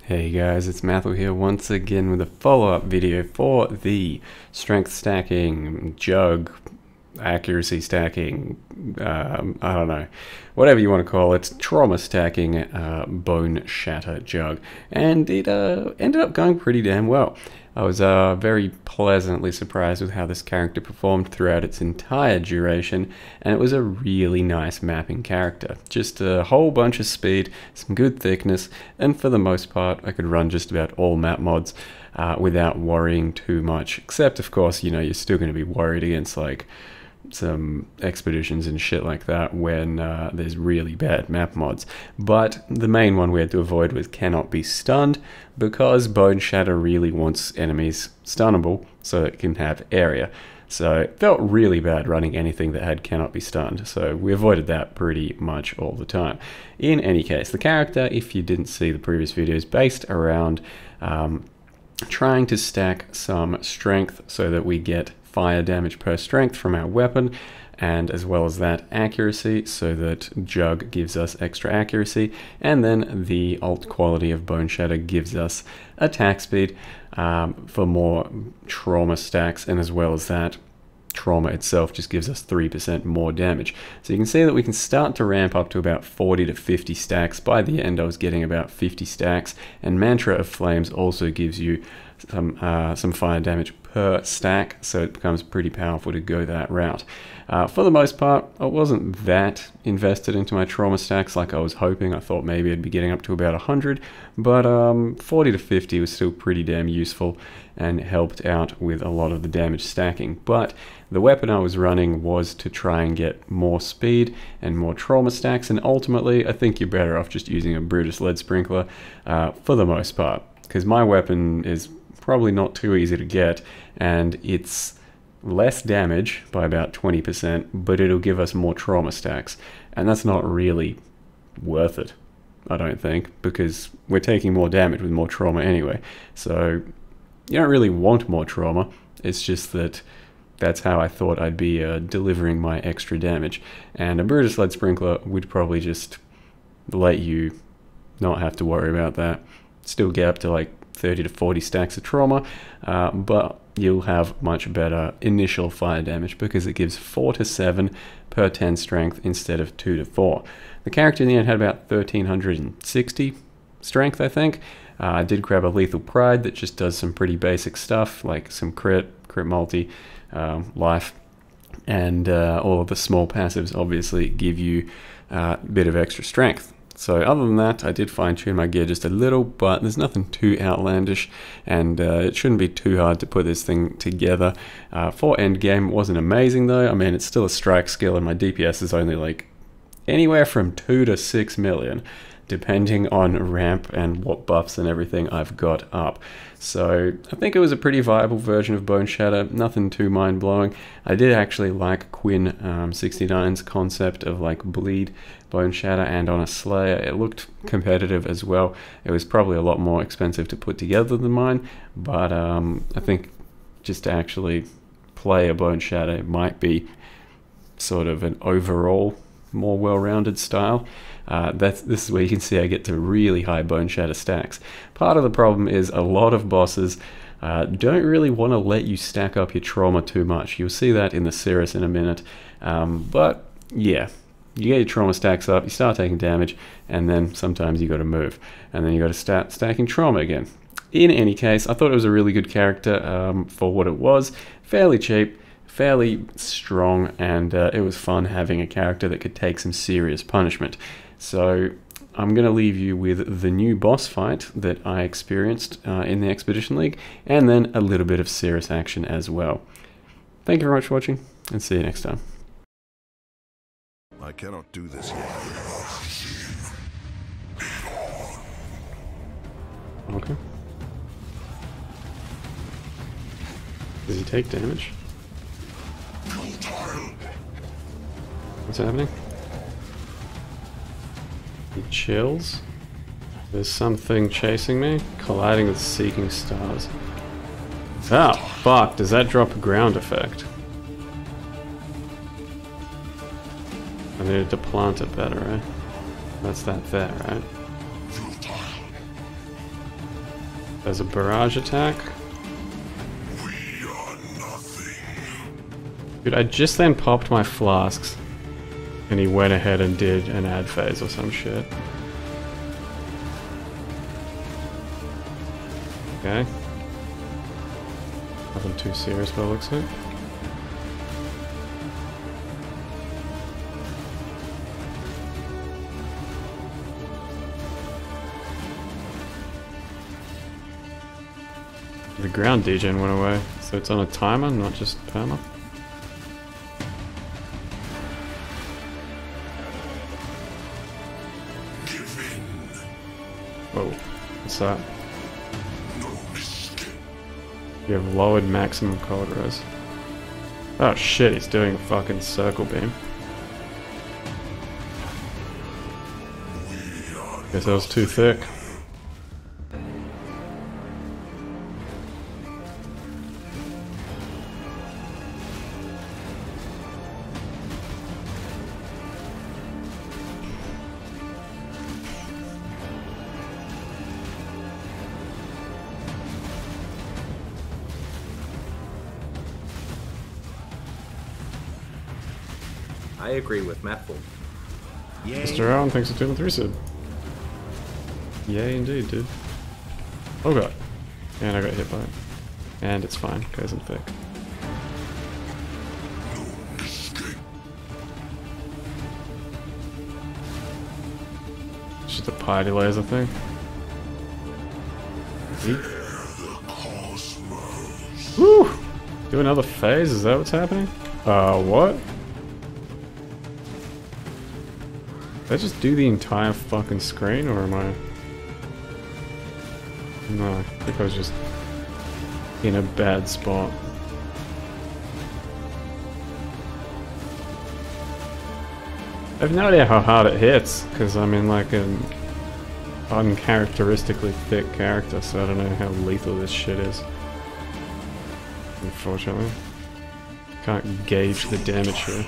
Hey guys, it's Mathel here once again with a follow-up video for the strength stacking, jug, accuracy stacking, I don't know, whatever you want to call it, trauma stacking Boneshatter jug. And it ended up going pretty damn well. I was very pleasantly surprised with how this character performed throughout its entire duration, and it was a really nice mapping character. Just a whole bunch of speed, some good thickness, and for the most part I could run just about all map mods without worrying too much, except of course, you know, you're still going to be worried against like some expeditions and shit like that when there's really bad map mods. But the main one we had to avoid was cannot be stunned, because Boneshatter really wants enemies stunnable so it can have area. So it felt really bad running anything that had cannot be stunned, so we avoided that pretty much all the time. In any case, the character, if you didn't see the previous videos, based around trying to stack some strength so that we get fire damage per strength from our weapon, and as well as that accuracy so that jug gives us extra accuracy, and then the alt quality of Boneshatter gives us attack speed for more trauma stacks, and as well as that trauma itself just gives us 3% more damage. So you can see that we can start to ramp up to about 40 to 50 stacks. By the end I was getting about 50 stacks, and Mantra of Flames also gives you some fire damage per stack, so it becomes pretty powerful to go that route. For the most part, I wasn't that invested into my trauma stacks like I was hoping. I thought maybe I'd be getting up to about 100, but 40 to 50 was still pretty damn useful and helped out with a lot of the damage stacking. But the weapon I was running was to try and get more speed and more trauma stacks, and ultimately I think you're better off just using a Brutus Lead Sprinkler for the most part, because my weapon is probably not too easy to get, and it's less damage by about 20%, but it'll give us more trauma stacks, and that's not really worth it, I don't think, because we're taking more damage with more trauma anyway. So you don't really want more trauma, it's just that that's how I thought I'd be delivering my extra damage, and a Brutus Lead Sprinkler would probably just let you not have to worry about that. Still get up to like 30 to 40 stacks of trauma, but you'll have much better initial fire damage because it gives 4 to 7 per 10 strength instead of 2 to 4. The character in the end had about 1360 strength, I think. I did grab a Lethal Pride that just does some pretty basic stuff, like some crit multi, life, and all of the small passives obviously give you a bit of extra strength. So other than that, I did fine-tune my gear just a little, but there's nothing too outlandish, and it shouldn't be too hard to put this thing together. For Endgame, it wasn't amazing though. I mean, it's still a strike skill, and my DPS is only like anywhere from 2 to 6 million, depending on ramp and what buffs and everything I've got up. So I think it was a pretty viable version of Boneshatter, nothing too mind-blowing. I did actually like Quinn 69's concept of like bleed Boneshatter, and on a Slayer it looked competitive as well. It was probably a lot more expensive to put together than mine, but I think just to actually play a Boneshatter might be sort of an overall more well-rounded style. This is where you can see I get to really high Boneshatter stacks. Part of the problem is a lot of bosses don't really want to let you stack up your trauma too much. You'll see that in the Cirrus in a minute, but yeah, you get your trauma stacks up, you start taking damage, and then sometimes you got to move, and then you got to start stacking trauma again. In any case, I thought it was a really good character for what it was. Fairly cheap, fairly strong, and it was fun having a character that could take some serious punishment. So I'm going to leave you with the new boss fight that I experienced in the Expedition League, and then a little bit of Cirrus action as well. Thank you very much for watching, and see you next time. I cannot do this yet. Okay. Did he take damage? What's happening? He chills. There's something chasing me, colliding with seeking stars. Oh, fuck, does that drop a ground effect? I needed to plant it better, right? That's that there, right? There's a barrage attack. Dude, I just then popped my flasks and he went ahead and did an ad phase or some shit. Okay. Nothing too serious by the looks of it. The ground degen went away, so it's on a timer, not just perma. Whoa, what's that? You have lowered maximum cold res. Oh shit, he's doing a fucking circle beam. Guess that was too thick. I agree with Mathful. Mr. Allen thanks for 2 and 3 sub. Yay indeed, dude. Oh god. And I got hit by it. And it's fine, because I'm thick. It's just a piety laser thing. Woo! Do another phase, is that what's happening? What? Did I just do the entire fucking screen, or am I... No, I think I was just in a bad spot. I have no idea how hard it hits, because I'm in like an uncharacteristically thick character, so I don't know how lethal this shit is. Unfortunately. Can't gauge the damage here.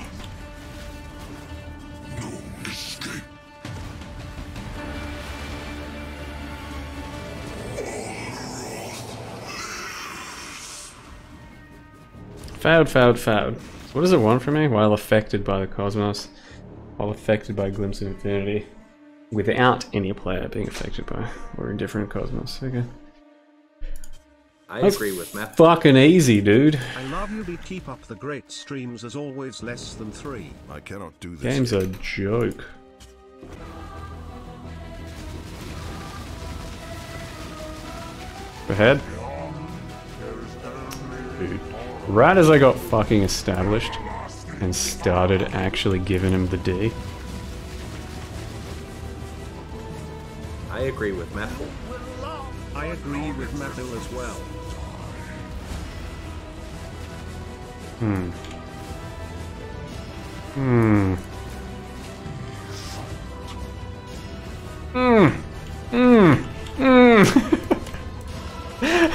Failed. What does it want from me? While affected by the cosmos. While affected by glimpse of infinity. Without any player being affected by or indifferent cosmos. Okay. I agree with Matt. Fucking easy, dude. I love you, but keep up the great streams as always. Less than 3. I cannot do this. Game's a joke. Go ahead. Dude. Right as I got fucking established and started actually giving him the D. I agree with Mathful. I agree with Matthew as well.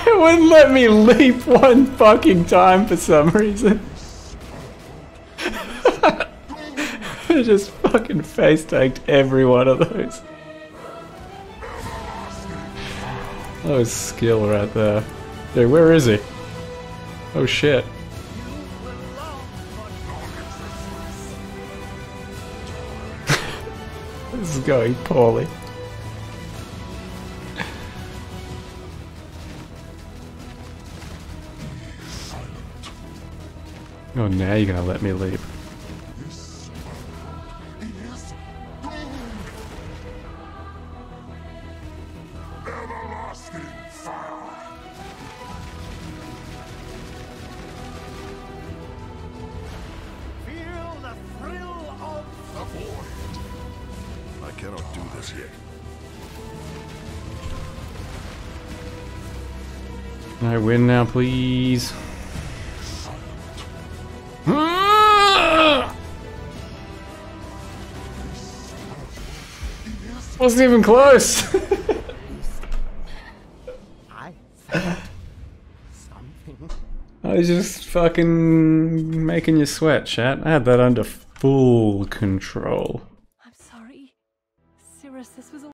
It wouldn't let me leap one fucking time for some reason. I just fucking face tanked every one of those. That was skill right there. Dude, where is he? Oh shit. This is going poorly. Oh, now you're gonna let me leap. I cannot do this yet. Can I win now, please? Wasn't even close. I found something. I was just fucking making you sweat, chat. I had that under full control. I'm sorry. Cirrus, this was a